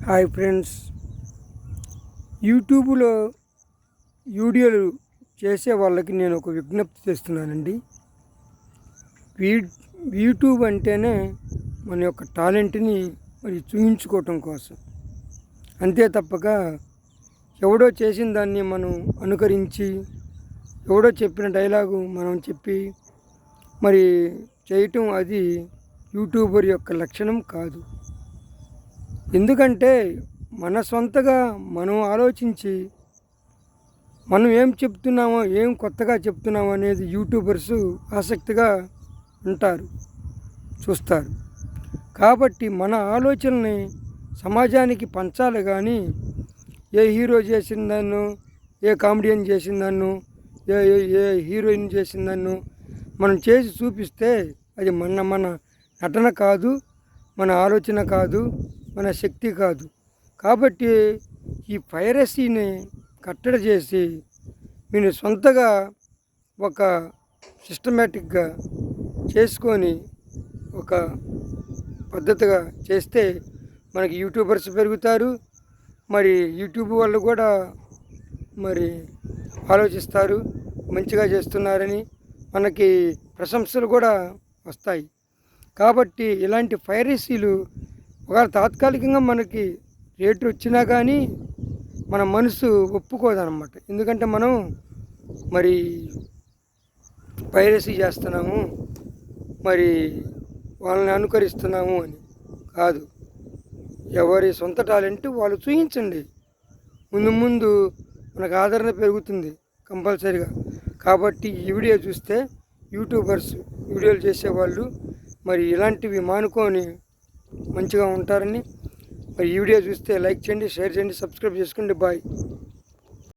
Hi friends, యూట్యూబ్లో వీడియోలు చేసే వాళ్ళకి నేను ఒక విజ్ఞప్తి చేస్తున్నానండి. యూట్యూబ్ అంటేనే మన యొక్క టాలెంట్ని మరి చూపించుకోవటం కోసం, అంతే తప్పక ఎవడో చేసిన దాన్ని మనం అనుకరించి, ఎవడో చెప్పిన డైలాగు మనం చెప్పి మరి చేయటం అది యూట్యూబర్ యొక్క లక్షణం కాదు. ఎందుకంటే మన సొంతగా మనం ఆలోచించి మనం ఏం చెప్తున్నామో, ఏం కొత్తగా చెప్తున్నామో అనేది యూట్యూబర్స్ ఆసక్తిగా ఉంటారు, చూస్తారు. కాబట్టి మన ఆలోచనని సమాజానికి పంచాలి. కానీ ఏ హీరో చేసిందన్ను, ఏ కామెడియన్ చేసిందన్ను, ఏ ఏ హీరోయిన్ చేసిందన్ను మనం చేసి చూపిస్తే అది మన నటన కాదు, మన ఆలోచన కాదు, మన శక్తి కాదు. కాబట్టి ఈ పైరసీని కట్టడి చేసి మీరు సొంతగా ఒక సిస్టమేటిక్గా చేసుకొని ఒక పద్ధతిగా చేస్తే మనకి యూట్యూబర్స్ పెరుగుతారు. మరి యూట్యూబ్ వాళ్ళు కూడా మరి ఆలోచిస్తారు, మంచిగా చేస్తున్నారని మనకి ప్రశంసలు కూడా వస్తాయి. కాబట్టి ఇలాంటి పైరసీలు ఒకవేళ తాత్కాలికంగా మనకి రేటు వచ్చినా కానీ మన మనసు ఒప్పుకోదన్నమాట. ఎందుకంటే మనం మరి పైరసీ చేస్తున్నాము, మరి వాళ్ళని అనుకరిస్తున్నాము అని కాదు. ఎవరి సొంత టాలెంట్ వాళ్ళు చూపించండి. ముందు ముందు మనకు ఆదరణ పెరుగుతుంది కంపల్సరీగా. కాబట్టి ఈ వీడియో చూస్తే యూట్యూబర్స్, వీడియోలు చేసేవాళ్ళు మరి ఇలాంటివి మానుకొని మంచిగా ఉంటారని. మరి ఈ వీడియో చూస్తే లైక్ చేయండి, షేర్ చేయండి, సబ్స్క్రైబ్ చేసుకోండి. బాయ్.